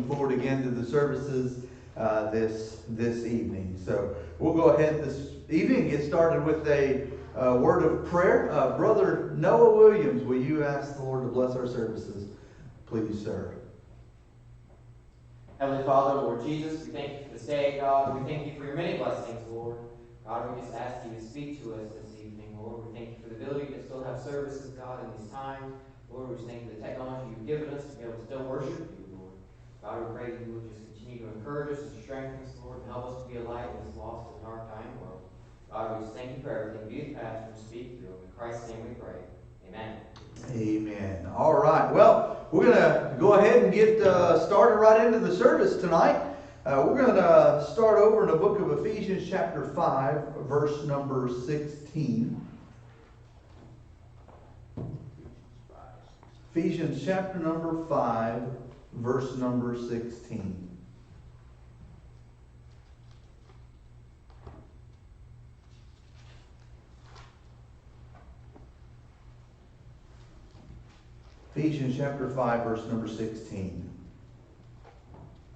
looking forward again to the services this evening. So we'll go ahead this evening and get started with a word of prayer. Brother Noah Williams, will you ask the Lord to bless our services? Please, sir. Heavenly Father, Lord Jesus, we thank you for this day, God. We thank you for your many blessings, Lord. God, we just ask you to speak to us this evening, Lord. We thank you for the ability to still have services, God, in these times. Lord, we just thank you for the technology you've given us to be able to still worship you, Lord. God, we pray that you will just continue to encourage us and strengthen us, Lord, and help us to be a light in this lost and dark time world. God, we just thank you for everything. Be the pastor and speak through him. In Christ's name we pray. Amen. Amen. All right. Well, we're going to go ahead and get started right into the service tonight. We're going to start over in the book of Ephesians chapter 5, verse number 16. Ephesians chapter number 5, verse number 16. Ephesians chapter 5, verse number 16.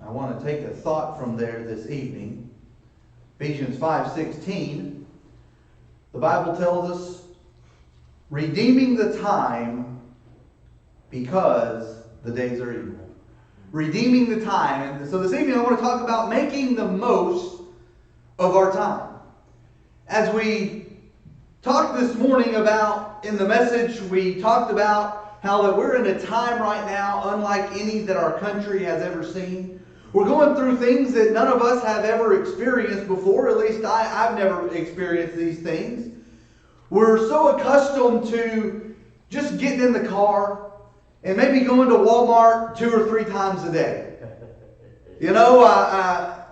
I want to take a thought from there this evening. Ephesians 5:16. The Bible tells us, redeeming the time because the days are evil. Redeeming the time. And so this evening I want to talk about making the most of our time. As we talked this morning about, in the message, we talked about how that we're in a time right now unlike any that our country has ever seen. We're going through things that none of us have ever experienced before. At least I've never experienced these things. We're so accustomed to just getting in the car and maybe going to Walmart 2 or 3 times a day. You know, I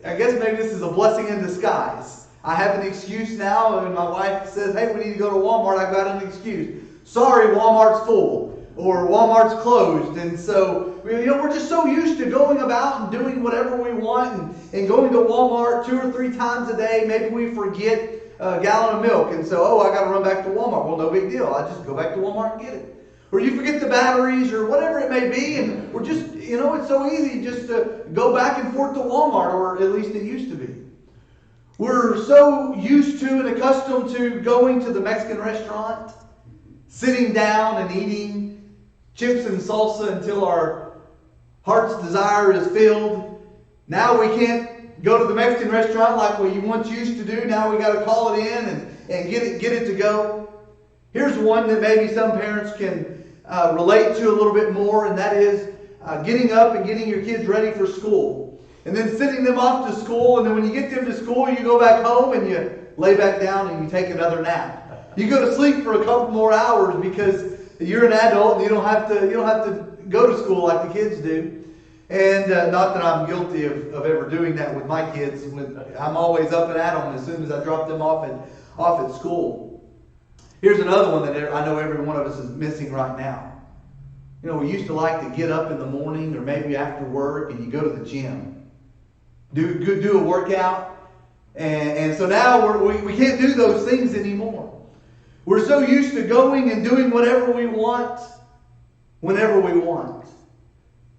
guess maybe this is a blessing in disguise. I have an excuse now, and my wife says, hey, we need to go to Walmart. I've got an excuse. Sorry, Walmart's full, or Walmart's closed. And so, we're just so used to going about and doing whatever we want and going to Walmart 2 or 3 times a day. Maybe we forget a gallon of milk, and so, I got to run back to Walmart. Well, no big deal. I just go back to Walmart and get it. Or you forget the batteries or whatever it may be, and we're just, it's so easy just to go back and forth to Walmart, or at least it used to be. We're so used to and accustomed to going to the Mexican restaurant, sitting down and eating chips and salsa until our heart's desire is filled. Now we can't go to the Mexican restaurant like we once used to do. Now we got to call it in and get it to go. Here's one that maybe some parents can relate to a little bit more, and that is getting up and getting your kids ready for school. And then sending them off to school, and then when you get them to school, you go back home and you lay back down and you take another nap. You go to sleep for a couple more hours because you're an adult and you don't have to go to school like the kids do. And not that I'm guilty of ever doing that with my kids. I'm always up and at them as soon as I drop them off at school. Here's another one that I know every one of us is missing right now. We used to like to get up in the morning or maybe after work and you go to the gym. Do a workout. And so now we can't do those things anymore. We're so used to going and doing whatever we want, whenever we want.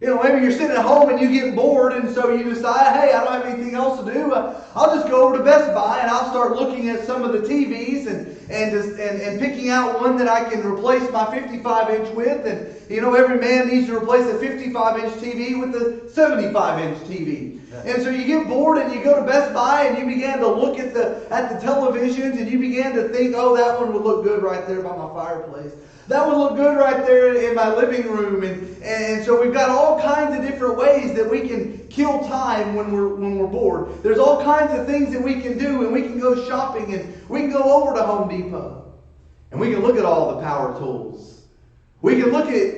Maybe you're sitting at home and you get bored, and so you decide, hey, I don't have anything else to do. I'll just go over to Best Buy and I'll start looking at some of the TVs and picking out one that I can replace my 55-inch with. And every man needs to replace a 55-inch TV with a 75-inch TV. And so you get bored and you go to Best Buy and you begin to look at the televisions and you begin to think, oh, that one would look good right there by my fireplace. That would look good right there in my living room. And so we've got all kinds of different ways that we can kill time when we're bored. There's all kinds of things that we can do, and we can go shopping and we can go over to Home Depot. And we can look at all the power tools. We can look at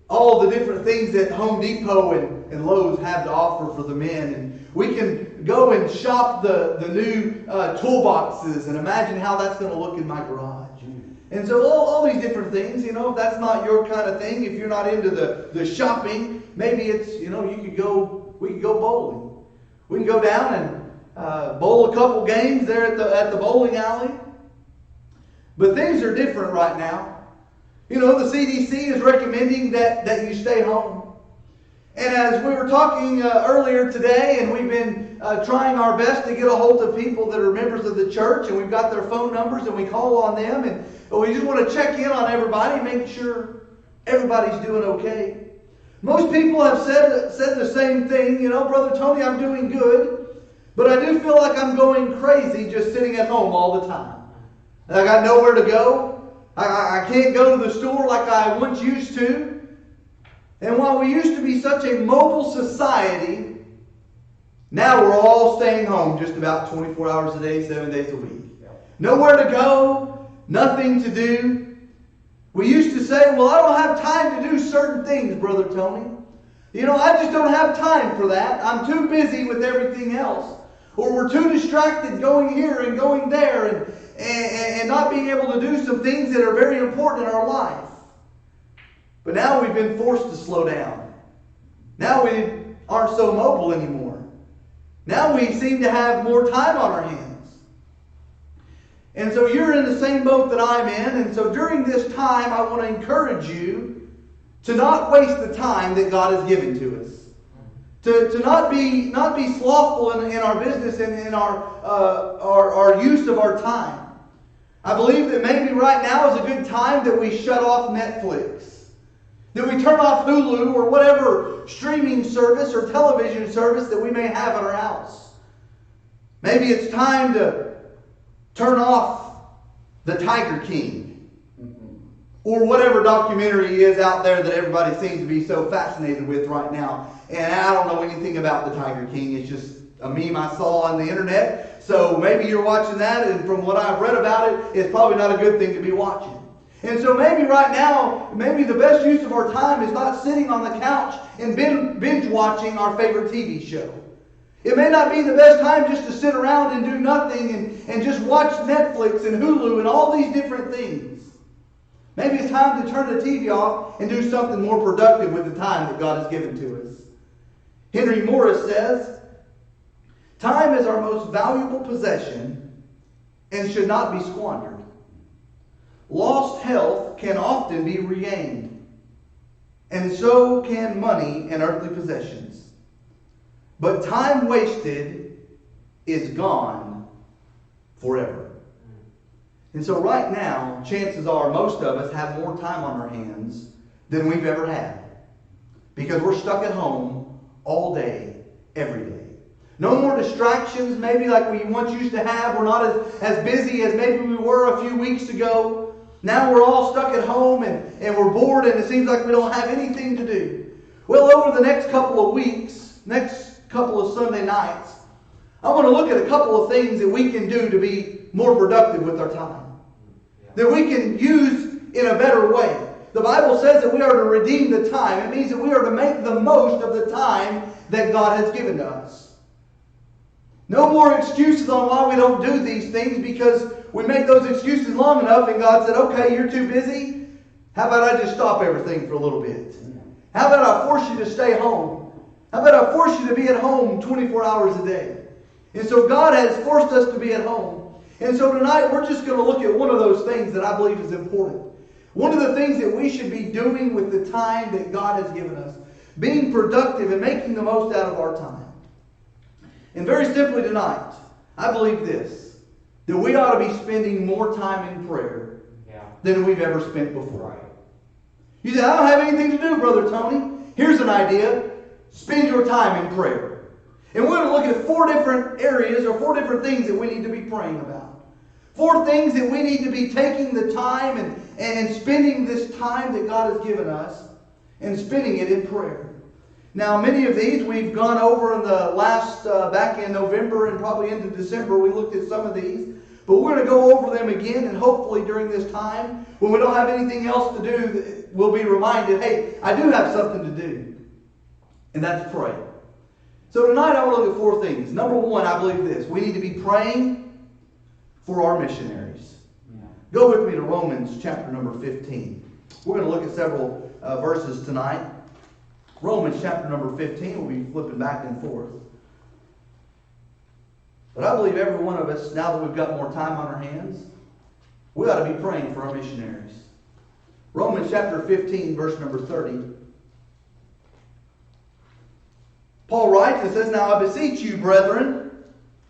all the different things that Home Depot and Lowe's have to offer for the men. And we can go and shop the new toolboxes and imagine how that's going to look in my garage. And so all these different things, if that's not your kind of thing, if you're not into the shopping, maybe it's, we could go bowling. We can go down and bowl a couple games there at the bowling alley. But things are different right now. The CDC is recommending that you stay home. And as we were talking earlier today, and we've been trying our best to get a hold of people that are members of the church, and we've got their phone numbers, and we call on them, and we just want to check in on everybody, make sure everybody's doing okay. Most people have said the same thing. You know, Brother Tony, I'm doing good, but I do feel like I'm going crazy just sitting at home all the time. I got nowhere to go. I can't go to the store like I once used to. And while we used to be such a mobile society, now we're all staying home just about 24 hours a day, 7 days a week. Nowhere to go, nothing to do. We used to say, well, I don't have time to do certain things, Brother Tony. You know, I just don't have time for that. I'm too busy with everything else. Or we're too distracted going here and going there and not being able to do some things that are very important in our life. But now we've been forced to slow down. Now we aren't so mobile anymore. Now we seem to have more time on our hands. And so you're in the same boat that I'm in. And so during this time, I want to encourage you to not waste the time that God has given to us. To not be slothful in our business and in our use of our time. I believe that maybe right now is a good time that we shut off Netflix. That we turn off Hulu or whatever streaming service or television service that we may have at our house. Maybe it's time to turn off The Tiger King. Or whatever documentary is out there that everybody seems to be so fascinated with right now. And I don't know anything about The Tiger King. It's just a meme I saw on the internet. So maybe you're watching that, and from what I've read about it, it's probably not a good thing to be watching. And so maybe right now, maybe the best use of our time is not sitting on the couch and binge watching our favorite TV show. It may not be the best time just to sit around and do nothing and just watch Netflix and Hulu and all these different things. Maybe it's time to turn the TV off and do something more productive with the time that God has given to us. Henry Morris says, time is our most valuable possession and should not be squandered. Lost health can often be regained, and so can money and earthly possessions. But time wasted is gone forever. And so right now, chances are most of us have more time on our hands than we've ever had. Because we're stuck at home all day, every day. No more distractions maybe like we once used to have. We're not as busy as maybe we were a few weeks ago. Now we're all stuck at home and we're bored and it seems like we don't have anything to do. Well, over the next couple of weeks, next couple of Sunday nights, I want to look at a couple of things that we can do to be more productive with our time. That we can use in a better way. The Bible says that we are to redeem the time. It means that we are to make the most of the time that God has given to us. No more excuses on why we don't do these things, because we make those excuses long enough and God said, okay, you're too busy. How about I just stop everything for a little bit? How about I force you to stay home? How about I force you to be at home 24 hours a day? And so God has forced us to be at home. And so tonight we're just going to look at one of those things that I believe is important. One of the things that we should be doing with the time that God has given us. Being productive and making the most out of our time. And very simply tonight, I believe this. That we ought to be spending more time in prayer than we've ever spent before. Right. You say, I don't have anything to do, Brother Tony. Here's an idea. Spend your time in prayer. And we're going to look at 4 different areas or 4 different things that we need to be praying about. 4 things that we need to be taking the time and spending this time that God has given us and spending it in prayer. Now, many of these we've gone over in the last, back in November and probably into December, we looked at some of these. But we're going to go over them again, and hopefully during this time, when we don't have anything else to do, we'll be reminded, hey, I do have something to do. And that's pray. So tonight I want to look at 4 things. Number 1, I believe this. We need to be praying for our missionaries. Yeah. Go with me to Romans chapter number 15. We're going to look at several verses tonight. Romans chapter number 15, we'll be flipping back and forth. But I believe every one of us, now that we've got more time on our hands, we ought to be praying for our missionaries. Romans chapter 15, verse number 30. Paul writes and says, "Now I beseech you, brethren,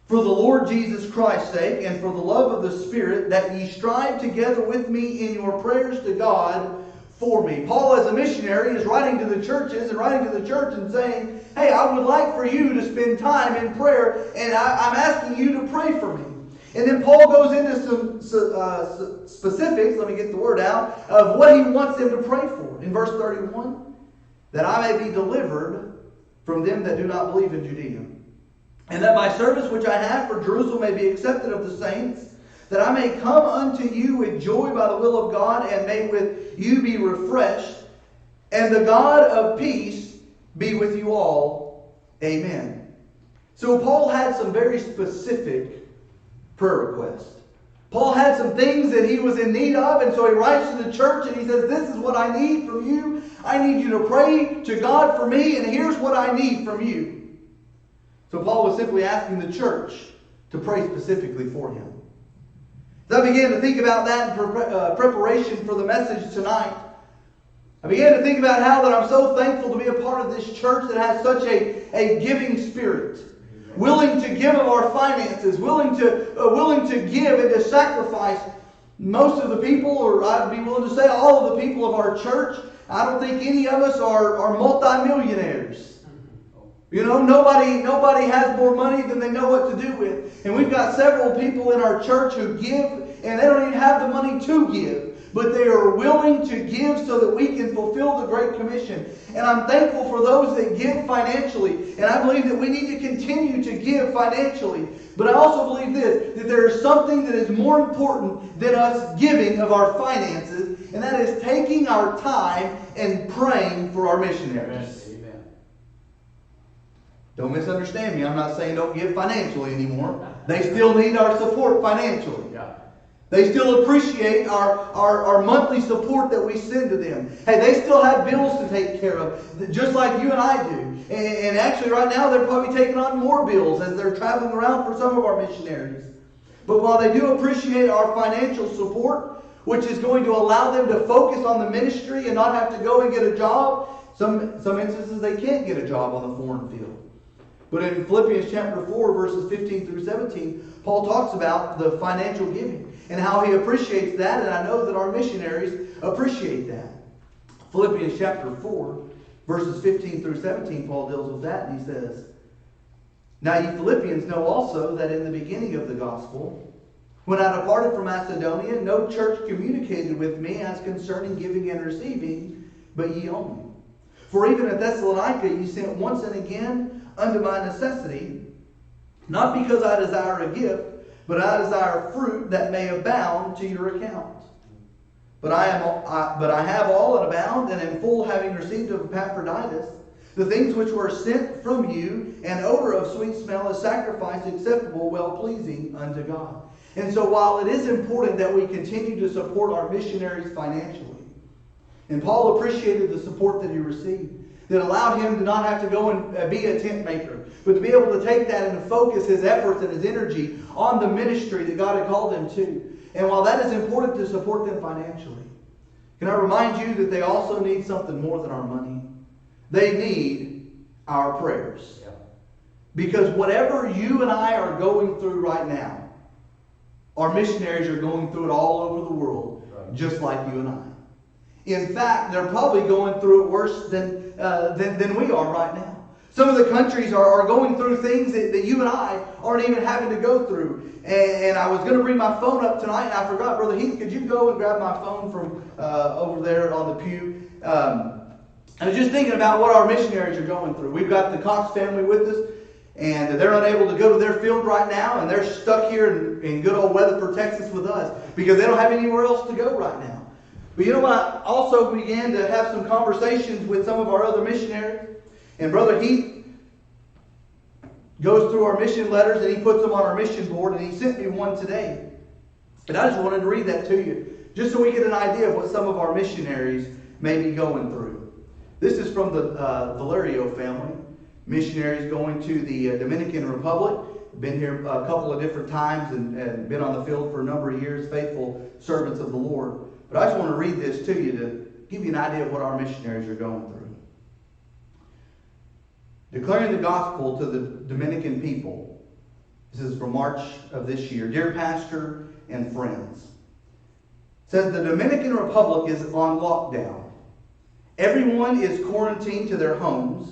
for the Lord Jesus Christ's sake, and for the love of the Spirit, that ye strive together with me in your prayers to God for me." Paul, as a missionary, is writing to the churches and writing to the church and saying, "Hey, I would like for you to spend time in prayer, and I'm asking you to pray for me." And then Paul goes into some specifics, let me get the word out, of what he wants them to pray for. In verse 31, "that I may be delivered from them that do not believe in Judea, and that my service which I have for Jerusalem may be accepted of the saints, that I may come unto you with joy by the will of God, and may with you be refreshed, and the God of peace be with you all. Amen." So Paul had some very specific prayer requests. Paul had some things that he was in need of, and so he writes to the church and he says, "This is what I need from you. I need you to pray to God for me, and here's what I need from you." So Paul was simply asking the church to pray specifically for him. As I began to think about that in preparation for the message tonight, I began to think about how that I'm so thankful to be a part of this church that has such a giving spirit. Willing to give of our finances, willing to give and to sacrifice. Most of the people, or I'd be willing to say all of the people of our church, I don't think any of us are multi-millionaires. You know, nobody has more money than they know what to do with. And we've got several people in our church who give, and they don't even have the money to give. But they are willing to give so that we can fulfill the Great Commission. And I'm thankful for those that give financially. And I believe that we need to continue to give financially. But I also believe this, that there is something that is more important than us giving of our finances. And that is taking our time and praying for our missionaries. Amen. Don't misunderstand me. I'm not saying don't give financially anymore. They still need our support financially. Yeah. They still appreciate our monthly support that we send to them. Hey, they still have bills to take care of, just like you and I do. And actually right now they're probably taking on more bills as they're traveling around for some of our missionaries. But while they do appreciate our financial support, which is going to allow them to focus on the ministry and not have to go and get a job, some instances they can't get a job on the foreign field. But in Philippians chapter 4, verses 15 through 17, Paul talks about the financial giving and how he appreciates that, and I know that our missionaries appreciate that. Philippians chapter 4, verses 15 through 17, Paul deals with that, and he says, "Now ye Philippians know also that in the beginning of the gospel, when I departed from Macedonia, no church communicated with me as concerning giving and receiving, but ye only. For even at Thessalonica ye sent once and again unto my necessity, not because I desire a gift, but I desire fruit that may abound to your account. But I have all and abound, and am full, having received of Epaphroditus the things which were sent from you, an odor of sweet smell, a sacrifice acceptable, well-pleasing unto God." And so while it is important that we continue to support our missionaries financially, and Paul appreciated the support that he received, that allowed him to not have to go and be a tent maker, but to be able to take that and to focus his efforts and his energy on the ministry that God had called him to. And while that is important to support them financially, can I remind you that they also need something more than our money? They need our prayers. Yeah. Because whatever you and I are going through right now, our missionaries are going through it all over the world, Right. just like you and I. In fact, they're probably going through it worse than we are right now. Some of the countries are going through things that you and I aren't even having to go through. And I was going to bring my phone up tonight, and I forgot. Brother Heath, could you go and grab my phone from over there on the pew? I was just thinking about what our missionaries are going through. We've got the Cox family with us, and they're unable to go to their field right now, and they're stuck here in good old Weatherford, Texas with us because they don't have anywhere else to go right now. But you know what? I also began to have some conversations with some of our other missionaries. And Brother Heath goes through our mission letters and he puts them on our mission board. And he sent me one today. And I just wanted to read that to you, just so we get an idea of what some of our missionaries may be going through. This is from the Valerio family. Missionaries going to the Dominican Republic. Been here a couple of different times and been on the field for a number of years. Faithful servants of the Lord. But I just want to read this to you to give you an idea of what our missionaries are going through. Declaring the gospel to the Dominican people. This is from March of this year. Dear Pastor and friends. It says the Dominican Republic is on lockdown. Everyone is quarantined to their homes.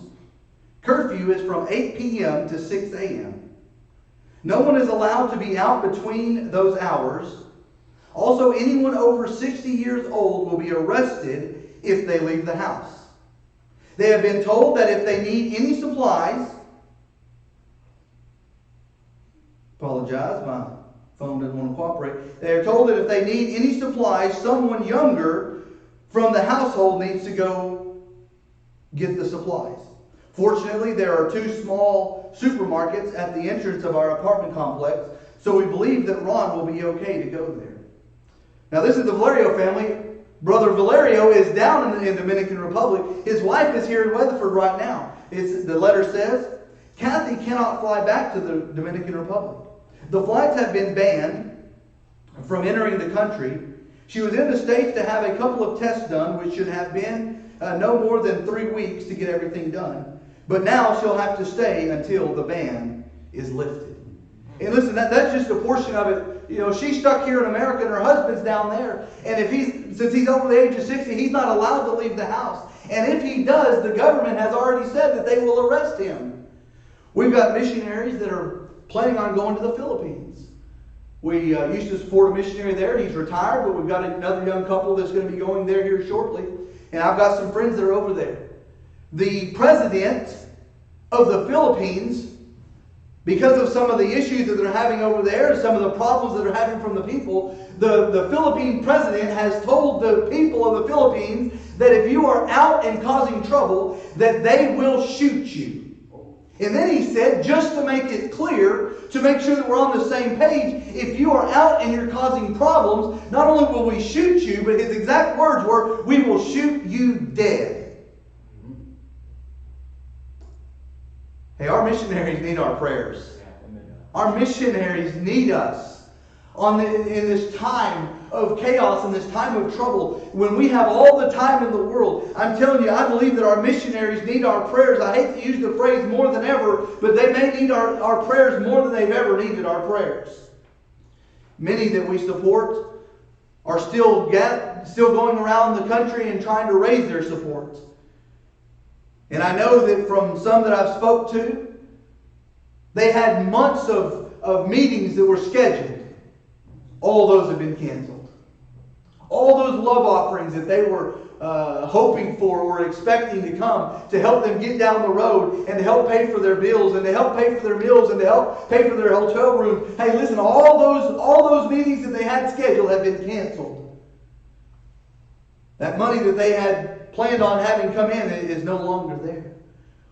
Curfew is from 8 p.m. to 6 a.m. No one is allowed to be out between those hours. Also, anyone over 60 years old will be arrested if they leave the house. They have been told that if they need any supplies, apologize, my phone doesn't want to cooperate. They are told that if they need any supplies, someone younger from the household needs to go get the supplies. Fortunately, there are 2 small supermarkets at the entrance of our apartment complex, so we believe that Ron will be okay to go there. Now, this is the Valerio family. Brother Valerio is down in the Dominican Republic. His wife is here in Weatherford right now. The letter says, Kathy cannot fly back to the Dominican Republic. The flights have been banned from entering the country. She was in the States to have a couple of tests done, which should have been no more than 3 weeks to get everything done. But now she'll have to stay until the ban is lifted. And listen, that's just a portion of it. You know, she's stuck here in America and her husband's down there. And since he's over the age of 60, he's not allowed to leave the house. And if he does, the government has already said that they will arrest him. We've got missionaries that are planning on going to the Philippines. We used to support a missionary there. He's retired, but we've got another young couple that's going to be going there here shortly. And I've got some friends that are over there. The president of the Philippines, because of some of the issues that they're having over there, some of the problems that they're having from the people, the Philippine president has told the people of the Philippines that if you are out and causing trouble, that they will shoot you. And then he said, just to make it clear, to make sure that we're on the same page, if you are out and you're causing problems, not only will we shoot you, but his exact words were, we will shoot you dead. Hey, our missionaries need our prayers. Our missionaries need us in this time of chaos, in this time of trouble, when we have all the time in the world. I'm telling you, I believe that our missionaries need our prayers. I hate to use the phrase more than ever, but they may need our prayers more than they've ever needed our prayers. Many that we support are still going around the country and trying to raise their support. And I know that from some that I've spoke to, they had months of meetings that were scheduled. All those have been canceled. All those love offerings that they were hoping for or expecting to come to help them get down the road and to help pay for their bills and to help pay for their meals and to help pay for their hotel rooms. Hey, listen, all those meetings that they had scheduled have been canceled. That money that they had planned on having come in is no longer there.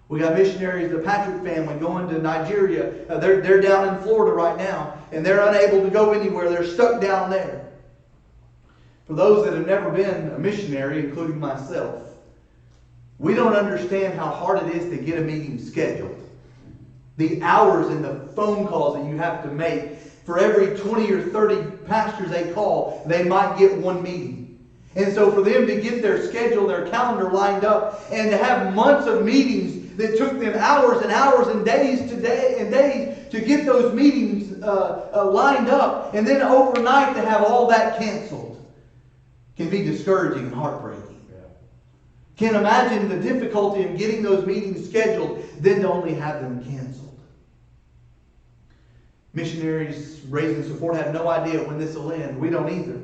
We got missionaries, the Patrick family, going to Nigeria. They're down in Florida right now, and they're unable to go anywhere. They're stuck down there. For those that have never been a missionary, including myself, we don't understand how hard it is to get a meeting scheduled. The hours and the phone calls that you have to make. For every 20 or 30 pastors they call, they might get one meeting. And so for them to get their schedule, their calendar lined up, and to have months of meetings that took them hours and hours and days to get those meetings lined up, and then overnight to have all that canceled, can be discouraging and heartbreaking. Yeah. Can't imagine the difficulty of getting those meetings scheduled, then to only have them canceled. Missionaries raising support have no idea when this will end. We don't either.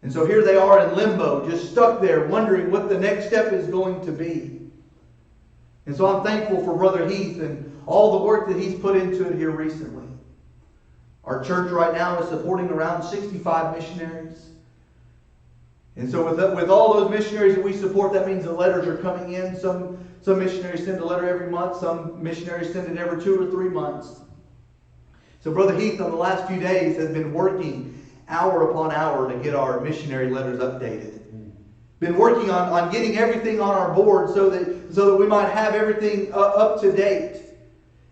And so here they are in limbo, just stuck there, wondering what the next step is going to be. And so I'm thankful for Brother Heath and all the work that he's put into it here recently. Our church right now is supporting around 65 missionaries. And so with all those missionaries that we support, that means the letters are coming in. Some missionaries send a letter every month. Some missionaries send it every 2 or 3 months. So Brother Heath, on the last few days, has been working hour upon hour to get our missionary letters updated. Been working on getting everything on our board so that we might have everything up to date.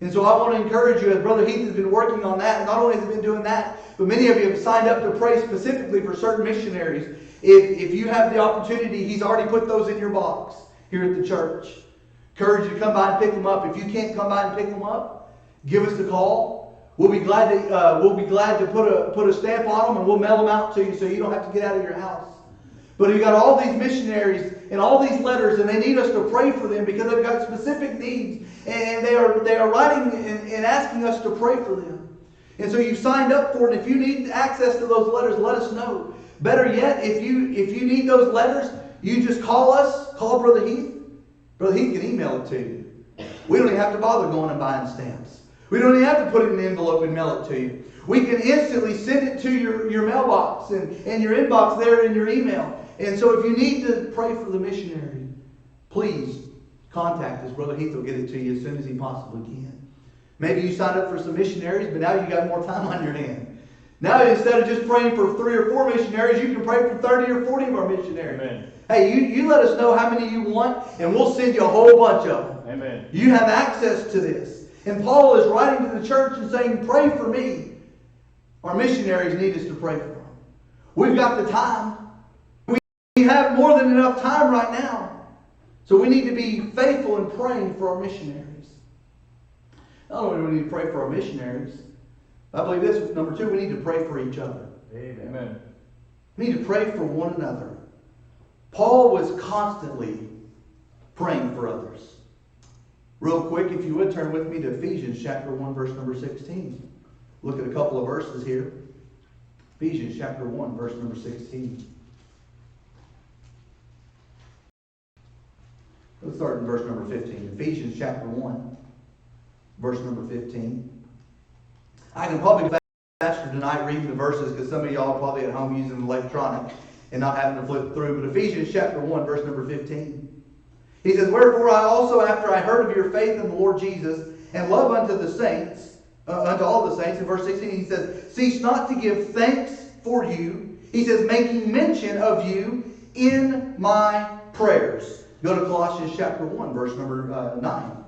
And so I want to encourage you, as Brother Heath has been working on that, not only has he been doing that, but many of you have signed up to pray specifically for certain missionaries. If you have the opportunity, he's already put those in your box here at the church. Encourage you to come by and pick them up. If you can't come by and pick them up, give us a call. We'll be glad to put a stamp on them, and we'll mail them out to you so you don't have to get out of your house. But you got all these missionaries and all these letters, and they need us to pray for them because they've got specific needs, and they are writing and asking us to pray for them. And so you've signed up for it. If you need access to those letters, let us know. Better yet, if you need those letters, you just call us. Call Brother Heath. Brother Heath can email it to you. We don't even have to bother going and buying stamps. We don't even have to put it in an envelope and mail it to you. We can instantly send it to your mailbox and your inbox there in your email. And so if you need to pray for the missionary, please contact us. Brother Heath will get it to you as soon as he possibly can. Maybe you signed up for some missionaries, but now you got more time on your hand. Now instead of just praying for 3 or 4 missionaries, you can pray for 30 or 40 of our missionaries. Amen. Hey, you let us know how many you want, and we'll send you a whole bunch of them. Amen. You have access to this. And Paul is writing to the church and saying, pray for me. Our missionaries need us to pray for them. We've got the time. We have more than enough time right now. So we need to be faithful in praying for our missionaries. Not only do we need to pray for our missionaries, I believe this, number 2, we need to pray for each other. Amen. We need to pray for one another. Paul was constantly praying for others. Real quick, if you would, turn with me to Ephesians chapter 1, verse number 16. Look at a couple of verses here. Ephesians chapter 1, verse number 16. Let's start in verse number 15. Ephesians chapter 1, verse number 15. I can probably go faster tonight reading the verses because some of y'all are probably at home using electronic and not having to flip through. But Ephesians chapter 1, verse number 15. He says, wherefore I also, after I heard of your faith in the Lord Jesus and love unto the saints, unto all the saints, in verse 16 he says, cease not to give thanks for you. He says, making mention of you in my prayers. Go to Colossians chapter 1, verse number 9.